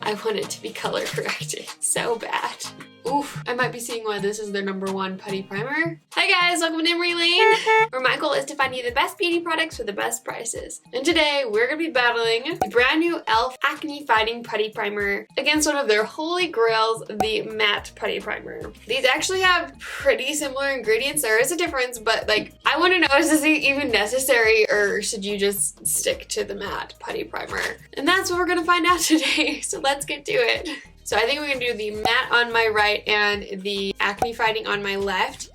I want it to be color corrected so bad. Oof, I might be seeing why this is their #1 putty primer. Hi guys, welcome to Emmarie Lane, where my goal is to find you the best beauty products for the best prices. And today we're gonna be battling the brand new e.l.f. Acne Fighting Putty Primer against one of their holy grails, the matte putty primer. These actually have pretty similar ingredients. There is a difference, but like, I want to know, is this even necessary, or should you just stick to the matte putty primer? And that's what we're gonna find out today, so let's get to it. So I think we're gonna do the matte on my right and the acne fighting on my left.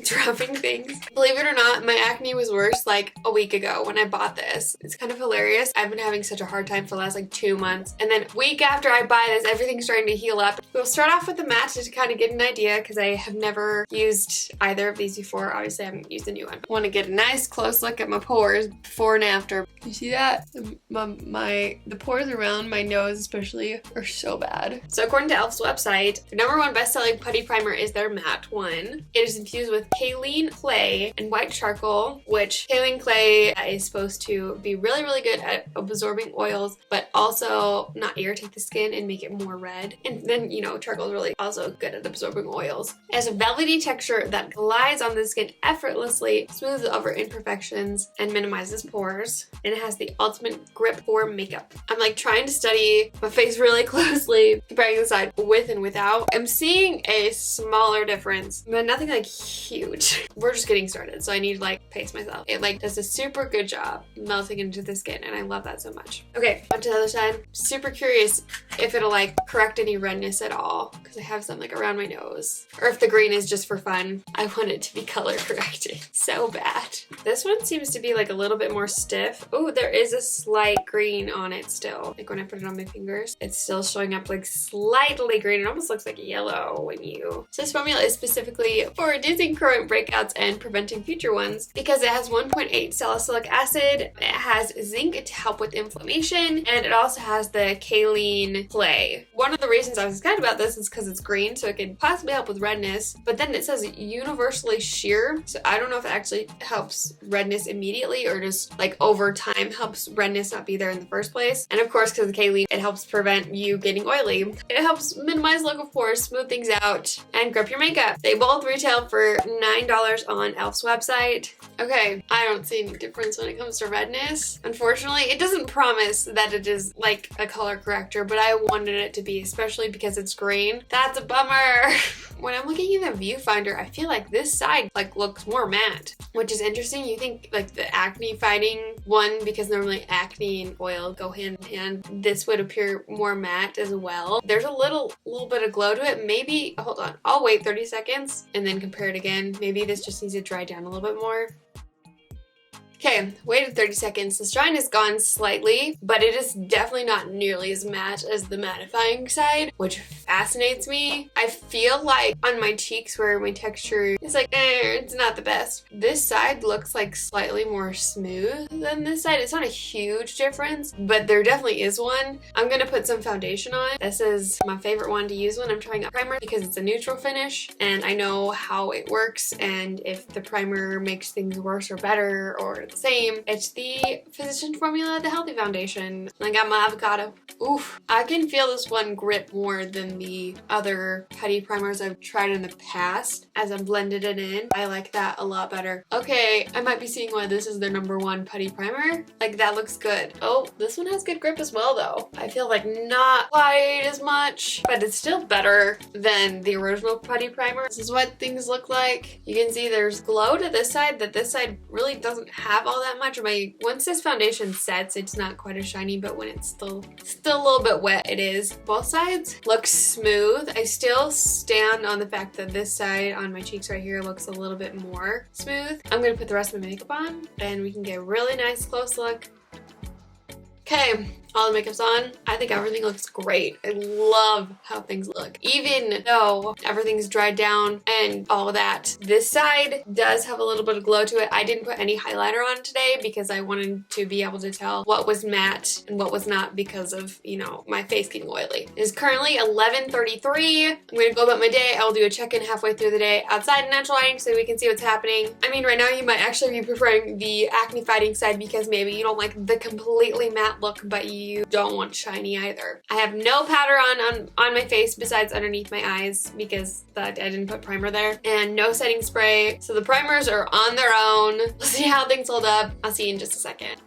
Dropping things. Believe it or not, my acne was worse like a week ago when I bought this. It's kind of hilarious. I've been having such a hard time for the last like 2 months. And then week after I buy this, everything's starting to heal up. We'll start off with the matte just to kind of get an idea because I have never used either of these before. Obviously, I haven't used the new one. I want to get a nice close look at my pores before and after. You see that? The pores around my nose especially are so bad. So according to e.l.f.'s website, the #1 best-selling putty primer is their matte one. It is infused with kaolin clay and white charcoal, which kaolin clay is supposed to be really, really good at absorbing oils, but also not irritate the skin and make it more red. And then, you know, charcoal is really also good at absorbing oils. It has a velvety texture that glides on the skin effortlessly, smooths over imperfections, and minimizes pores. And it has the ultimate grip for makeup. I'm like trying to study my face really closely, comparing the side with and without. I'm seeing a smaller difference, but nothing like huge. We're just getting started, so I need to like pace myself. It like does a super good job melting into the skin, and I love that so much. Okay, on to the other side. Super curious if it'll like correct any redness at all, because I have some like around my nose, or if the green is just for fun. I want it to be color corrected so bad. This one seems to be like a little bit more stiff. Oh, there is a slight green on it still. Like when I put it on my fingers, it's still showing up like slightly green. It almost looks like yellow when you. So this formula is specifically for reducing current breakouts and preventing future ones because it has 1.8 salicylic acid, it has zinc to help with inflammation, and it also has the kaolin clay. One of the reasons I was excited about this is because it's green, so it could possibly help with redness, but then it says universally sheer, so I don't know if it actually helps redness immediately or just like over time helps redness not be there in the first place. And of course, because of the kaolin, it helps prevent you getting oily. It helps minimize local pores, smooth things out, and grip your makeup. They both retail for $9 on e.l.f.'s website. Okay, I don't see any difference when it comes to redness. Unfortunately, it doesn't promise that it is like a color corrector, but I wanted it to be, especially because it's green. That's a bummer. When I'm looking at the viewfinder, I feel like this side like looks more matte, which is interesting. You think like the acne fighting one, because normally acne and oil go hand in hand, this would appear more matte as well. There's a little bit of glow to it. Maybe, hold on, I'll wait 30 seconds and then compare it again. Maybe this just needs to dry down a little bit more. Okay, waited 30 seconds. The shine has gone slightly, but it is definitely not nearly as matte as the mattifying side, which fascinates me. I feel like on my cheeks where my texture is like, it's not the best. This side looks like slightly more smooth than this side. It's not a huge difference, but there definitely is one. I'm gonna put some foundation on. This is my favorite one to use when I'm trying out primer because it's a neutral finish, and I know how it works, and if the primer makes things worse or better or the same. It's the Physician Formula, the Healthy Foundation. I got my avocado. Oof. I can feel this one grip more than the other putty primers I've tried in the past as I've blended it in. I like that a lot better. Okay, I might be seeing why this is their #1 putty primer. Like, that looks good. Oh, this one has good grip as well though. I feel like not quite as much, but it's still better than the original putty primer. This is what things look like. You can see there's glow to this side that this side really doesn't have all that much. Once this foundation sets, it's not quite as shiny, but when it's still a little bit wet, it is. Both sides look smooth. I still stand on the fact that this side on my cheeks right here looks a little bit more smooth. I'm gonna put the rest of my makeup on and we can get a really nice close look. Okay, all the makeup's on. I think everything looks great. I love how things look. Even though everything's dried down and all of that, this side does have a little bit of glow to it. I didn't put any highlighter on today because I wanted to be able to tell what was matte and what was not because of, you know, my face getting oily. It is currently 11:33. I'm gonna go about my day. I'll do a check-in halfway through the day outside in natural lighting so we can see what's happening. I mean, right now you might actually be preferring the acne fighting side because maybe you don't like the completely matte look, but you you don't want shiny either. I have no powder on my face besides underneath my eyes because I didn't put primer there, and no setting spray. So the primers are on their own. We'll see how things hold up. I'll see you in just a second.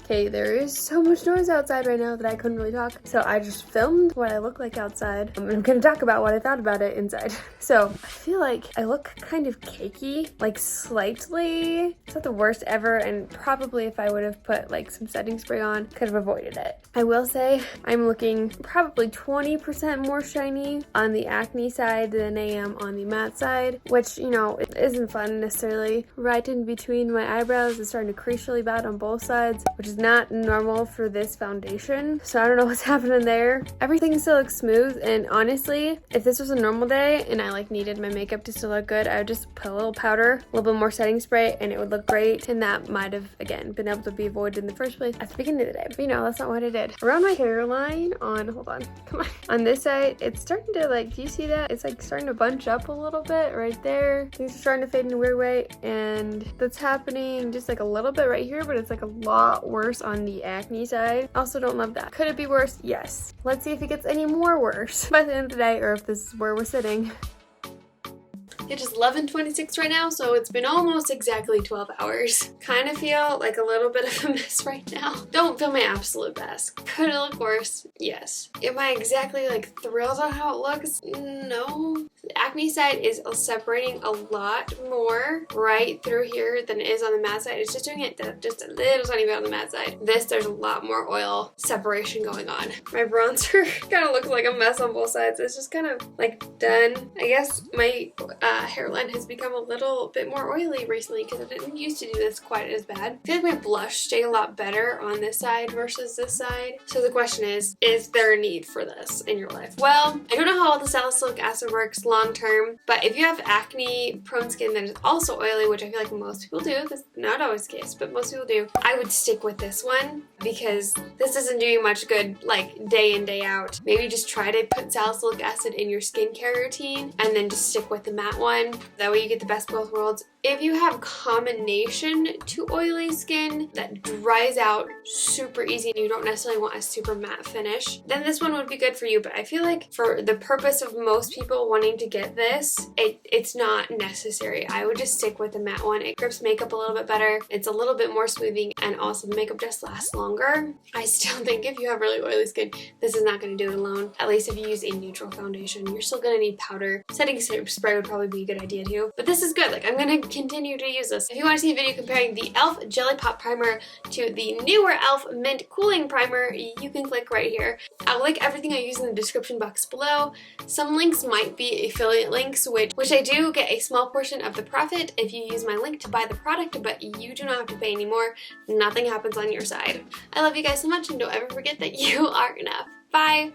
Okay, there is so much noise outside right now that I couldn't really talk. So I just filmed what I look like outside. I'm gonna talk about what I thought about it inside. So I feel like I look kind of cakey, like slightly. It's not the worst ever, and probably if I would have put like some setting spray on, could have avoided it. I will say I'm looking probably 20% more shiny on the acne side than I am on the matte side, which, you know, it isn't fun necessarily. Right in between my eyebrows is starting to crease really bad on both sides, which is not normal for this foundation. So I don't know what's happening there. Everything still looks smooth, and honestly, if this was a normal day and I like needed my makeup to still look good, I would just put a little powder, a little bit more setting spray, and it would look great. And that might have, again, been able to be avoided in the first place at the beginning of the day. But you know, that's not what I did. Around my hairline hold on, come on. On this side, it's starting to like, do you see that? It's like starting to bunch up a little bit right there. Things are starting to fade in a weird way, and that's happening just like a little bit right here, but it's like a lot worse on the acne side. Also don't love that. Could it be worse? Yes. Let's see if it gets any more worse by the end of the day, or if this is where we're sitting. It is 11:26 right now, so it's been almost exactly 12 hours. Kind of feel like a little bit of a mess right now. Don't feel my absolute best. Could it look worse? Yes. Am I exactly like thrilled on how it looks? No. The acne side is separating a lot more right through here than it is on the matte side. It's just doing it just a little tiny bit on the matte side. This, there's a lot more oil separation going on. My bronzer kind of looks like a mess on both sides. It's just kind of like done. I guess my hairline has become a little bit more oily recently because I didn't used to do this quite as bad. I feel like my blush stayed a lot better on this side versus this side. So the question is there a need for this in your life? Well, I don't know how all the salicylic acid works long term, but if you have acne prone skin that is also oily, which I feel like most people do, that's not always the case, but most people do, I would stick with this one because this isn't doing much good like day in, day out. Maybe just try to put salicylic acid in your skincare routine and then just stick with the matte one. That way you get the best of both worlds. If you have combination to oily skin that dries out super easy and you don't necessarily want a super matte finish, then this one would be good for you. But I feel like for the purpose of most people wanting to get this, it's not necessary. I would just stick with the matte one. It grips makeup a little bit better. It's a little bit more smoothing, and also the makeup just lasts longer. I still think if you have really oily skin, this is not going to do it alone. At least if you use a neutral foundation, you're still going to need powder. Setting spray would probably be a good idea too. But this is good. Like, I'm going to continue to use this. If you want to see a video comparing the e.l.f. Jelly Pop Primer to the newer e.l.f. Mint Cooling Primer, you can click right here. I'll link everything I use in the description box below. Some links might be affiliate links, which I do get a small portion of the profit if you use my link to buy the product, but you do not have to pay anymore. Nothing happens on your side. I love you guys so much, and don't ever forget that you are enough. Bye!